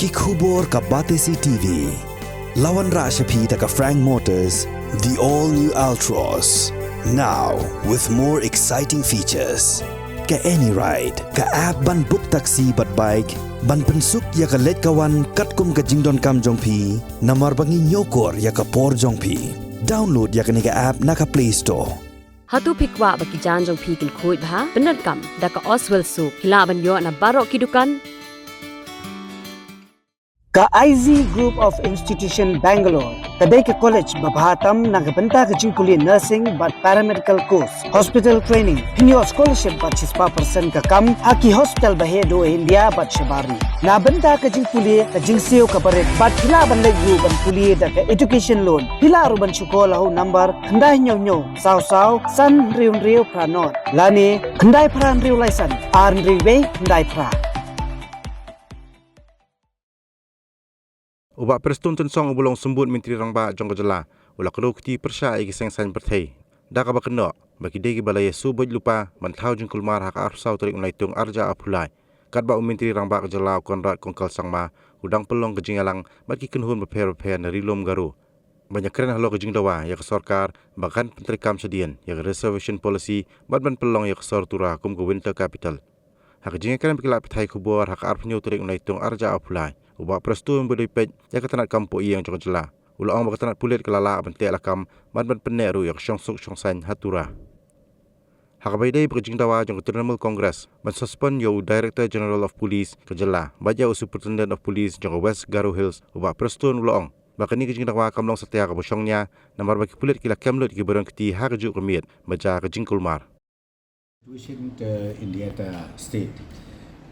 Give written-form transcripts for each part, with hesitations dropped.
Kikubor ka Batesi TV. Lawan Rashapi taka Frank Motors, the all-new Altros. Now, with more exciting features. Ka any ride, ka app ban book taxi bat bike, ban pensuk ya ka let kawan katkum ka jingdon kam jongpi, namar bangi nyokor ya ka por jongpi. Download ya ka niga app na ka Play Store. Hatu pikwa bagi janjong pikil kuit bha, benar kam, daka Oswell Soup, hilaban yo na barok kidukan. Ka IZ Group of Institution Bangalore, kadai ke college babhatam nagabanta ka Jingkulmar nursing but paramedical course, hospital training, Kynnoh scholarship but 6% ka kam, haki hospital bahedo India but shabari. Nabanta ka Jingkulmar ka Jingseo ka paret but hila ban lagyu ban kuliye da ka education loan. Hila ruban chukola ho number khandai nyo saw san riu pranot. Lani khandai pran riu laisan, ar riu khandai pra. Ubak Prestone Tynsong ubulong sembut Menteri Rangba jong kejala ula kedokti persya igi sengsan perthai da ka bakno bagi degi balai suboj lupa mantau Jingkulmar hak arsau terik unaitung arja apulai kat ba Menteri Rangba kejala konrad kongkal sangma udang pelong kejingalang bagi kenhun beper na rilom garu banyak keren halo kejing dawa ya ke sorkar bahkan penterikam sedian ya ke reservation policy ban pelong ya ke sor Tura kum ke winter capital hak kejing keren bikilap petai kubur hak arpenyo terik unaitung arja apulai ubak Prestone berdipet ya ketanat kampo yang jong jela ulang berketanat pulit kelala bentek lakam ban peneru yang syongsuk syongsan hatura hak baidai berjing dawa jong Tribunal Congress ban suspend yo Director General of Police kejela baja Superintendent of Police jong West Garo Hills ubak Prestone ulang bakani kejing dawa kamlong setia ka bosyongnya namar bagi pulit kila kemlut ki berang keti ha kejuk kemit baja ke Jingkulmar. Situation in the state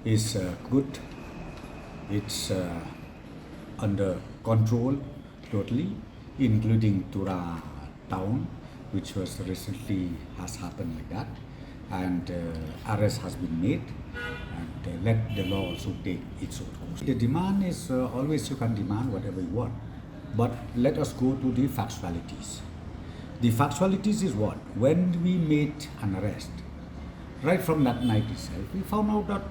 is good. It's under control totally, including Tura town, which was recently has happened like that, and arrest has been made, and let the law also take its own course. The demand is always you can demand whatever you want, but let us go to the factualities. The factualities is what? When we made an arrest, right from that night itself, we found out that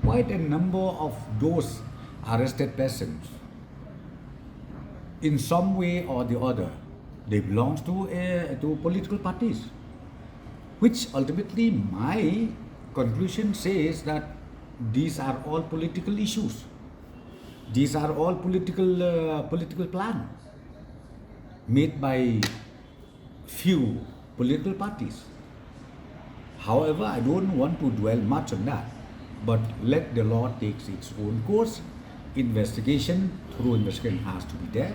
quite a number of those arrested persons, in some way or the other, they belong to political parties, which ultimately my conclusion says that these are all political issues. These are all political plans made by few political parties. However, I don't want to dwell much on that, but let the law take its own course. Investigation has to be there.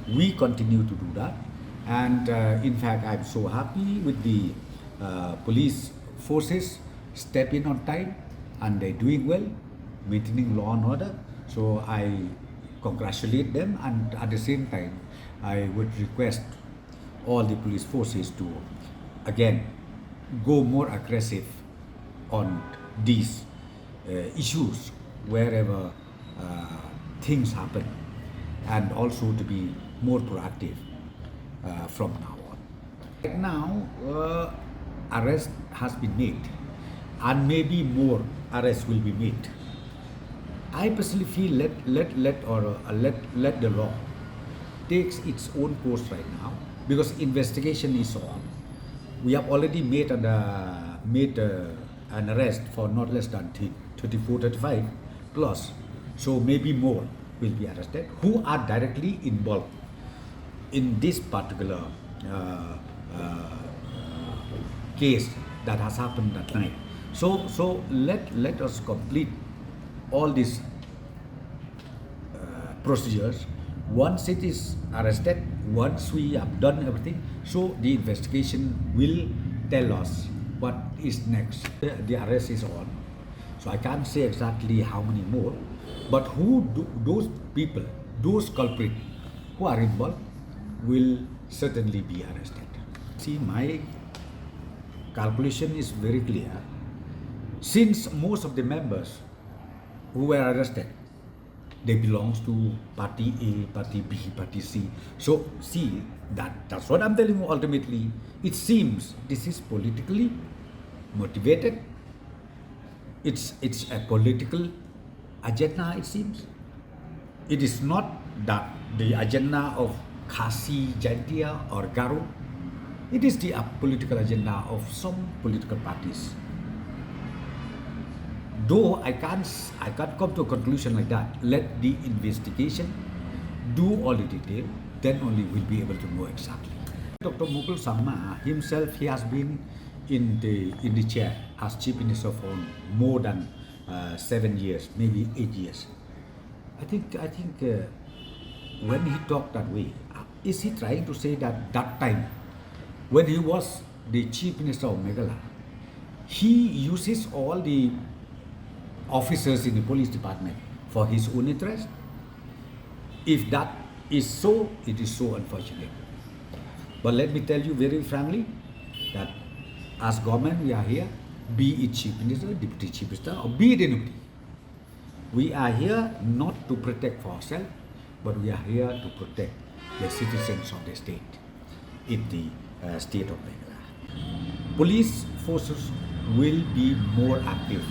We continue to do that, and in fact I'm so happy with the police forces step in on time and they're doing well, maintaining law and order. So I congratulate them, and at the same time I would request all the police forces to again go more aggressive on these issues wherever things happen, and also to be more proactive from now on. Right now, arrest has been made, and maybe more arrests will be made. I personally feel let the law takes its own course right now, because investigation is on. We have already made an arrest for not less than 35 plus. So maybe more will be arrested who are directly involved in this particular case that has happened that night. So let us complete all these procedures. Once it is arrested, once we have done everything, so the investigation will tell us what is next. The arrest is on, so I can't say exactly how many more. But those people, those culprits who are involved will certainly be arrested. See, my calculation is very clear. Since most of the members who were arrested, they belong to party A, party B, party C. So see, that's what I'm telling you ultimately. It seems this is politically motivated. It's a political agenda, it seems. It is not that the agenda of Khasi, Jaintia or Garo. It is the political agenda of some political parties. Though I can't come to a conclusion like that. Let the investigation do all the detail, then only we'll be able to know exactly. Dr. Mukul Sangma himself, he has been in the chair as Chief Minister for more than 7 years, maybe 8 years. I think when he talked that way, is he trying to say that time when he was the Chief Minister of Meghalaya, he uses all the officers in the police department for his own interest? If that is so, it is so unfortunate. But let me tell you very frankly that as government we are here, be it Chief Minister, Deputy Chief Minister, or be it anybody. We are here not to protect for ourselves, but we are here to protect the citizens of the state in the state of Meghalaya. Police forces will be more active.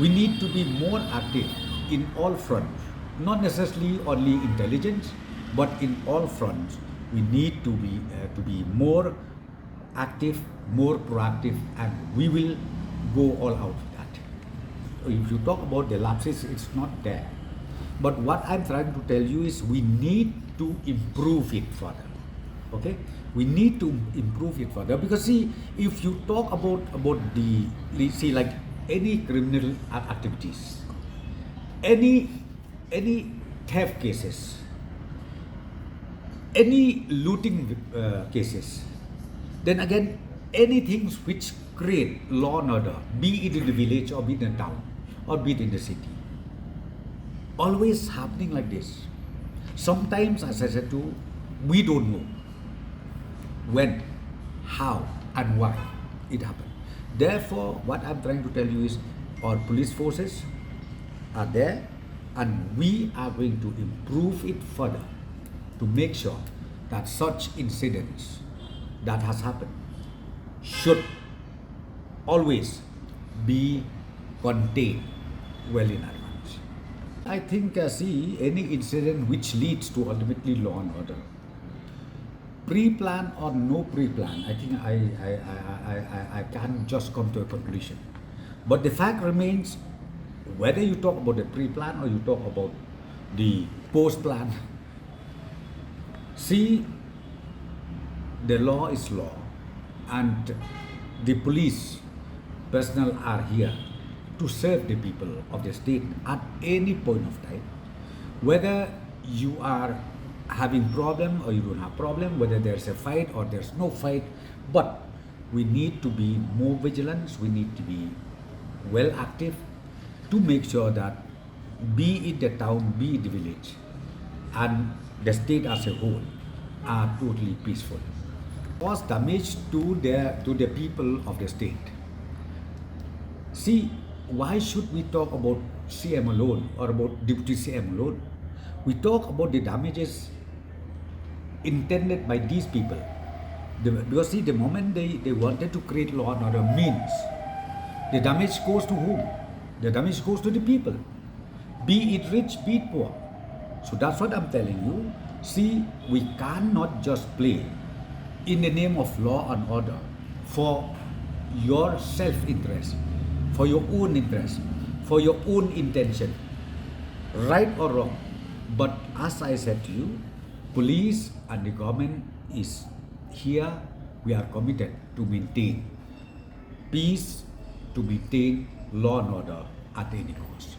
We need to be more active in all fronts, not necessarily only intelligence, but in all fronts. We need to be more active, more proactive, and we will go all out with that. If you talk about the lapses, it's not there. But what I'm trying to tell you is we need to improve it further. Okay? We need to improve it further because see, if you talk about like any criminal activities, any theft cases, any looting cases, then again anything which create law and order, be it in the village or be it in the town or be it in the city, always happening like this. Sometimes, as I said too, we don't know when, how and why it happened. Therefore, what I'm trying to tell you is our police forces are there and we are going to improve it further to make sure that such incidents that has happened should always be contained well in advance. I think see any incident which leads to ultimately law and order, pre-plan or no pre-plan, I think I can't just come to a conclusion. But the fact remains, whether you talk about the pre-plan or you talk about the post-plan, see, the law is law and the police personnel are here to serve the people of the state at any point of time. Whether you are having problem or you don't have problem, whether there's a fight or there's no fight, but we need to be more vigilant, we need to be well active to make sure that be it the town, be it the village and the state as a whole are totally peaceful. Cause damage to the people of the state. See, why should we talk about CM alone or about Deputy CM alone? We talk about the damages intended by these people. Because see, the moment they wanted to create law and order means the damage goes to whom? The damage goes to the people. Be it rich, be it poor. So that's what I'm telling you. See, we cannot just play in the name of law and order for your self-interest, for your own interest, for your own intention, right or wrong. But as I said to you, police and the government is here. We are committed to maintain peace, to maintain law and order at any cost.